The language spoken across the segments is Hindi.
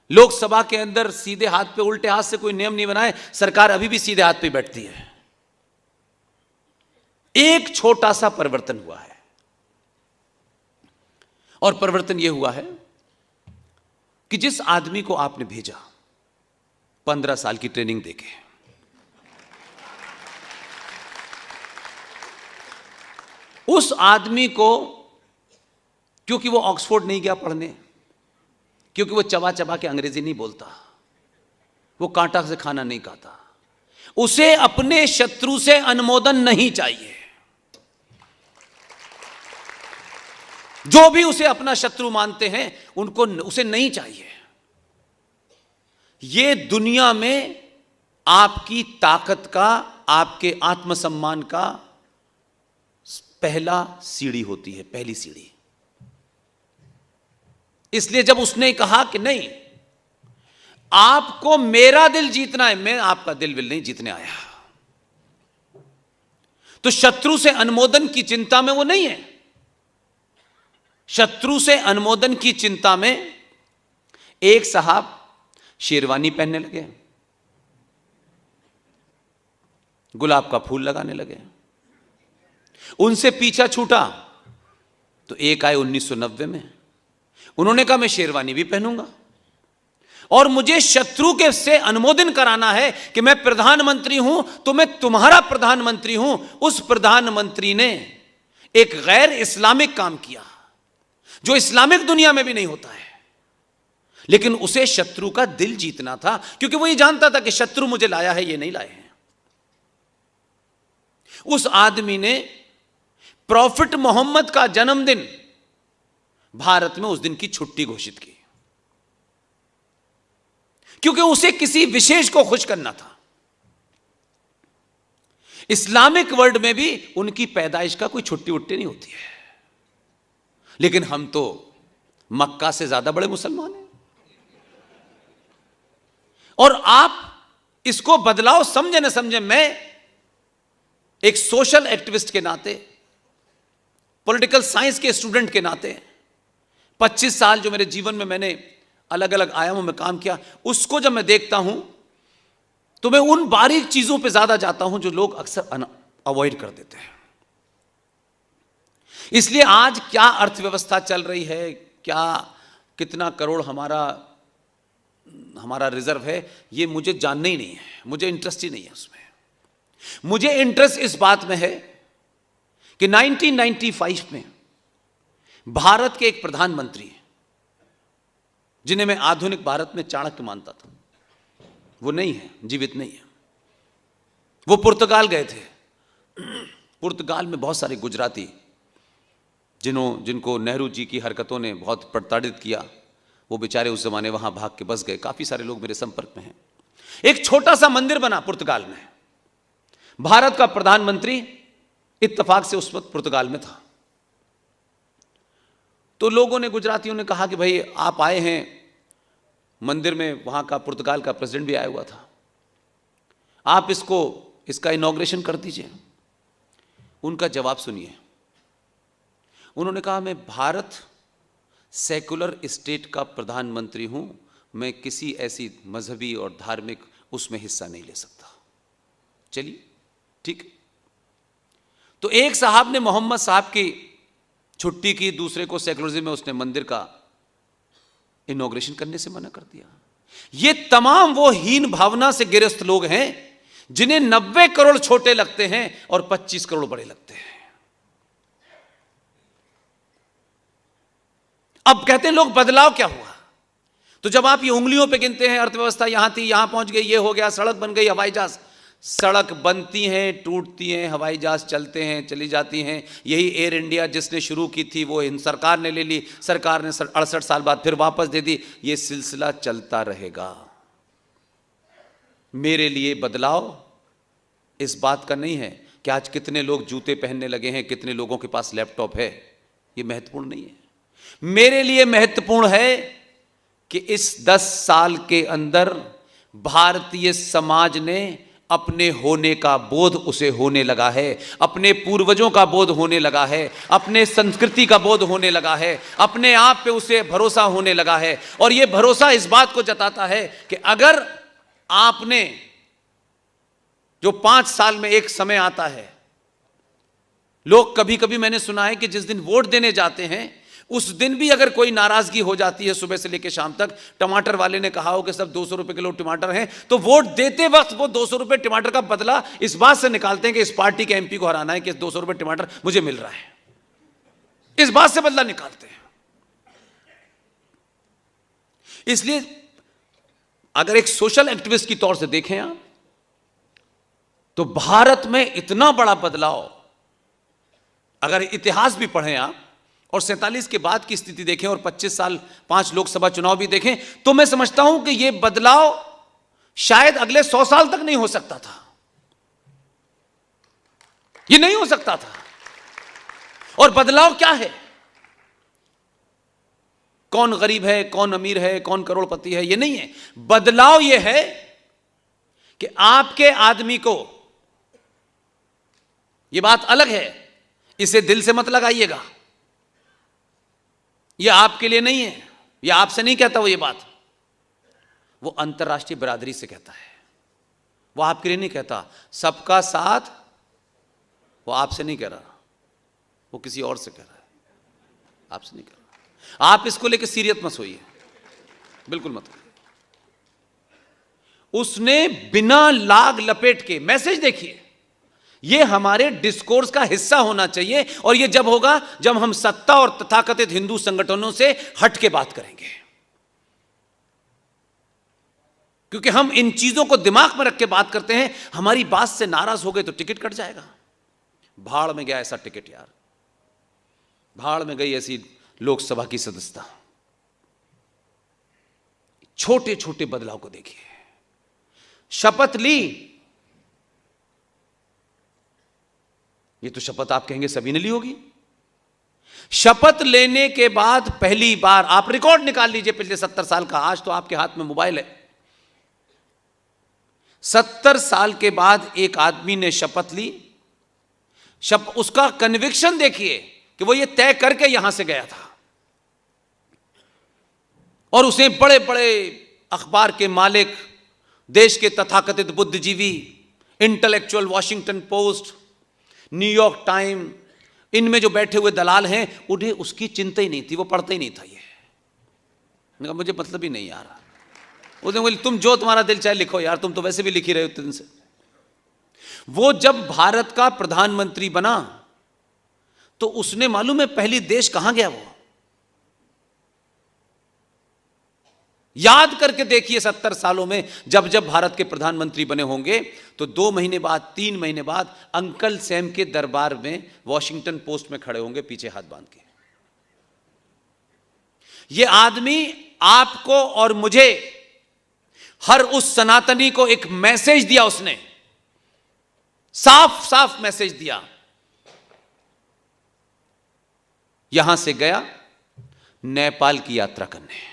लोकसभा के अंदर सीधे हाथ पे उल्टे हाथ से कोई नियम नहीं बनाए, सरकार अभी भी सीधे हाथ पे बैठती है। एक छोटा सा परिवर्तन हुआ है, और परिवर्तन यह हुआ है कि जिस आदमी को आपने भेजा 15 साल की ट्रेनिंग देके, उस आदमी को, क्योंकि वो ऑक्सफोर्ड नहीं गया पढ़ने, क्योंकि वो चबा चबा के अंग्रेजी नहीं बोलता, वो कांटा से खाना नहीं खाता, उसे अपने शत्रु से अनुमोदन नहीं चाहिए। जो भी उसे अपना शत्रु मानते हैं उनको उसे नहीं चाहिए। यह दुनिया में आपकी ताकत का, आपके आत्मसम्मान का पहला सीढ़ी होती है, पहली सीढ़ी। इसलिए जब उसने कहा कि नहीं, आपको मेरा दिल जीतना है, मैं आपका दिल विल नहीं जीतने आया, तो शत्रु से अनुमोदन की चिंता में वो नहीं है। शत्रु से अनुमोदन की चिंता में एक साहब शेरवानी पहनने लगे, गुलाब का फूल लगाने लगे, उनसे पीछा छूटा तो एक आए 1990 में, उन्होंने कहा मैं शेरवानी भी पहनूंगा और मुझे शत्रु के से अनुमोदन कराना है कि मैं प्रधानमंत्री हूं तो मैं तुम्हारा प्रधानमंत्री हूं। उस प्रधानमंत्री ने एक गैर इस्लामिक काम किया जो इस्लामिक दुनिया में भी नहीं होता है, लेकिन उसे शत्रु का दिल जीतना था, क्योंकि वो ये जानता था कि शत्रु मुझे लाया है, ये नहीं लाए हैं। उस आदमी ने प्रॉफिट मोहम्मद का जन्मदिन भारत में उस दिन की छुट्टी घोषित की, क्योंकि उसे किसी विशेष को खुश करना था। इस्लामिक वर्ल्ड में भी उनकी पैदाइश का कोई छुट्टी उट्टी नहीं होती है, लेकिन हम तो मक्का से ज्यादा बड़े मुसलमान हैं। और आप इसको बदलाव समझे न समझे, मैं एक सोशल एक्टिविस्ट के नाते, पॉलिटिकल साइंस के स्टूडेंट के नाते 25 साल जो मेरे जीवन में मैंने अलग अलग आयामों में काम किया, उसको जब मैं देखता हूं तो मैं उन बारीक चीजों पे ज्यादा जाता हूं जो लोग अक्सर अवॉइड कर देते हैं। इसलिए आज क्या अर्थव्यवस्था चल रही है, क्या कितना करोड़ हमारा रिजर्व है, ये मुझे जानना ही नहीं है, मुझे इंटरेस्ट ही नहीं है उसमें। मुझे इंटरेस्ट इस बात में है कि 1995 में भारत के एक प्रधानमंत्री, जिन्हें मैं आधुनिक भारत में चाणक्य मानता था, वो नहीं है, जीवित नहीं है। वो पुर्तगाल गए थे। पुर्तगाल में बहुत सारे गुजराती जिनको नेहरू जी की हरकतों ने बहुत प्रताड़ित किया, वो बेचारे उस जमाने वहां भाग के बस गए। काफी सारे लोग मेरे संपर्क में हैं। एक छोटा सा मंदिर बना पुर्तगाल में, भारत का प्रधानमंत्री इत्तेफाक से उस वक्त पुर्तगाल में था। तो लोगों ने, गुजरातियों ने कहा कि भाई आप आए हैं मंदिर में, वहां का पुर्तगाल का प्रेसिडेंट भी आया हुआ था, आप इसका इनॉग्रेशन कर दीजिए। उनका जवाब सुनिए। उन्होंने कहा मैं भारत सेकुलर स्टेट का प्रधानमंत्री हूं, मैं किसी ऐसी मजहबी और धार्मिक उसमें हिस्सा नहीं ले सकता। चलिए ठीक। तो एक साहब ने मोहम्मद साहब की छुट्टी की, दूसरे को सेकुलरिज्म में उसने मंदिर का इनॉग्रेशन करने से मना कर दिया। ये तमाम वो हीन भावना से गिरफ्त लोग हैं जिन्हें 90 करोड़ छोटे लगते हैं और 25 करोड़ बड़े लगते हैं। अब कहते हैं लोग बदलाव क्या हुआ? तो जब आप ये उंगलियों पे गिनते हैं, अर्थव्यवस्था यहां थी, यहां पहुंच गई, ये हो गया, सड़क बन गई, हवाई जहाज, सड़क बनती हैं, टूटती हैं, हवाई जहाज चलते हैं, चली जाती हैं। यही एयर इंडिया जिसने शुरू की थी वो सरकार ने ले ली, सरकार ने 68 साल बाद फिर वापस दे दी। ये सिलसिला चलता रहेगा। मेरे लिए बदलाव इस बात का नहीं है कि आज कितने लोग जूते पहनने लगे हैं, कितने लोगों के पास लैपटॉप है, ये महत्वपूर्ण नहीं है। मेरे लिए महत्वपूर्ण है कि इस 10 साल के अंदर भारतीय समाज ने अपने होने का बोध उसे होने लगा है, अपने पूर्वजों का बोध होने लगा है, अपने संस्कृति का बोध होने लगा है, अपने आप पे उसे भरोसा होने लगा है। और यह भरोसा इस बात को जताता है कि अगर आपने, जो 5 साल में एक समय आता है, लोग कभी कभी मैंने सुना है कि जिस दिन वोट देने जाते हैं उस दिन भी अगर कोई नाराजगी हो जाती है सुबह से लेकर शाम तक, टमाटर वाले ने कहा हो कि सब 200 रुपए किलो टमाटर हैं, तो वोट देते वक्त वो 200 रुपए टमाटर का बदला इस बात से निकालते हैं कि इस पार्टी के एमपी को हराना है कि 200 रुपए टमाटर मुझे मिल रहा है, इस बात से बदला निकालते हैं। इसलिए अगर एक सोशल एक्टिविस्ट की तौर से देखें आप, तो भारत में इतना बड़ा बदलाव, अगर इतिहास भी पढ़ें आप और 47 के बाद की स्थिति देखें और 25 साल 5 लोकसभा चुनाव भी देखें, तो मैं समझता हूं कि यह बदलाव शायद अगले 100 साल तक नहीं हो सकता था। यह नहीं हो सकता था। और बदलाव क्या है? कौन गरीब है, कौन अमीर है, कौन करोड़पति है, यह नहीं है। बदलाव यह है कि आपके आदमी को, यह बात अलग है, इसे दिल से मत लगाइएगा, यह आपके लिए नहीं है, यह आपसे नहीं कहता वो ये बात, वो अंतर्राष्ट्रीय बिरादरी से कहता है, वो आपके लिए नहीं कहता। सबका साथ वो आपसे नहीं कह रहा, वो किसी और से कह रहा है, आपसे नहीं कह रहा। आप इसको लेकर सीरियस मत होइए, बिल्कुल मत होइए। उसने बिना लाग लपेट के, मैसेज देखिए, यह हमारे डिस्कोर्स का हिस्सा होना चाहिए। और यह जब होगा जब हम सत्ता और तथाकथित हिंदू संगठनों से हट के बात करेंगे, क्योंकि हम इन चीजों को दिमाग में रख के बात करते हैं। हमारी बात से नाराज हो गए तो टिकट कट जाएगा। भाड़ में गया ऐसा टिकट यार, भाड़ में गई ऐसी लोकसभा की सदस्यता। छोटे छोटे बदलाव को देखिए। शपथ ली, ये तो शपथ आप कहेंगे सभी ने ली होगी। शपथ लेने के बाद पहली बार, आप रिकॉर्ड निकाल लीजिए पिछले 70 साल का, आज तो आपके हाथ में मोबाइल है। 70 साल के बाद एक आदमी ने शपथ ली। उसका कन्विक्शन देखिए कि वो ये तय करके यहां से गया था, और उसे बड़े बड़े अखबार के मालिक, देश के तथाकथित बुद्धिजीवी, intellectual, Washington post, New York time, इनमें जो बैठे हुए दलाल हैं, उन्हें उसकी चिंता ही नहीं थी, वो पढ़ता ही नहीं था। ये मुझे मतलब ही नहीं आ रहा। उसने बोले तुम जो तुम्हारा दिल चाहे लिखो यार, तुम तो वैसे भी लिख ही रहे हो उतने दिन से। वो जब भारत का प्रधानमंत्री बना तो उसने, मालूम है पहली देश कहां गया? वो याद करके देखिए 70 सालों में जब जब भारत के प्रधानमंत्री बने होंगे, तो 2 महीने बाद, 3 महीने बाद अंकल सैम के दरबार में वॉशिंगटन पोस्ट में खड़े होंगे पीछे हाथ बांध के। ये आदमी आपको और मुझे, हर उस सनातनी को एक मैसेज दिया। उसने साफ साफ मैसेज दिया। यहां से गया नेपाल की यात्रा करने।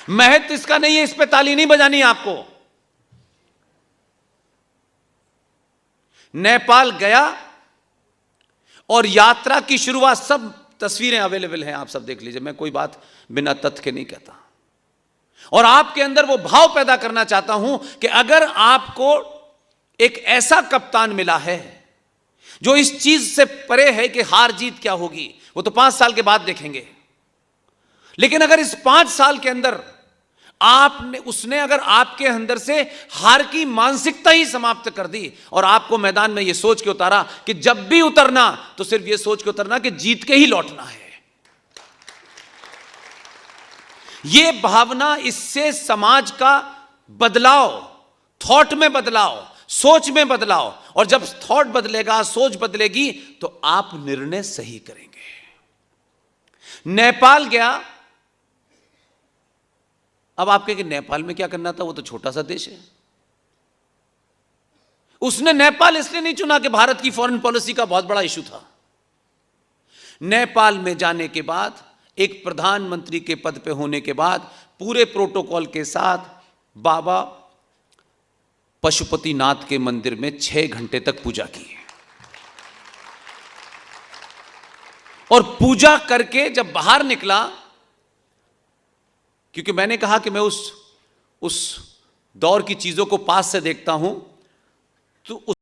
महत्व इसका नहीं है, इस पे ताली नहीं बजानी आपको। नेपाल गया और यात्रा की शुरुआत, सब तस्वीरें अवेलेबल हैं, आप सब देख लीजिए, मैं कोई बात बिना तथ्य के नहीं कहता। और आपके अंदर वो भाव पैदा करना चाहता हूं कि अगर आपको एक ऐसा कप्तान मिला है जो इस चीज से परे है कि हार जीत क्या होगी, वो तो 5 साल के बाद देखेंगे, लेकिन अगर इस 5 साल के अंदर उसने अगर आपके अंदर से हार की मानसिकता ही समाप्त कर दी और आपको मैदान में यह सोच के उतारा कि जब भी उतरना तो सिर्फ यह सोच के उतरना कि जीत के ही लौटना है, यह भावना, इससे समाज का बदलाव, थॉट में बदलाव, सोच में बदलाव, और जब थॉट बदलेगा, सोच बदलेगी, तो आप निर्णय सही करेंगे। नेपाल गया। अब आप कहेंगे नेपाल में क्या करना था, वो तो छोटा सा देश है। उसने नेपाल इसलिए नहीं चुना कि भारत की फॉरेन पॉलिसी का बहुत बड़ा इशू था। नेपाल में जाने के बाद, एक प्रधानमंत्री के पद पे होने के बाद, पूरे प्रोटोकॉल के साथ बाबा पशुपतिनाथ के मंदिर में 6 घंटे तक पूजा की। और पूजा करके जब बाहर निकला, क्योंकि मैंने कहा कि मैं उस दौर की चीजों को पास से देखता हूं, तो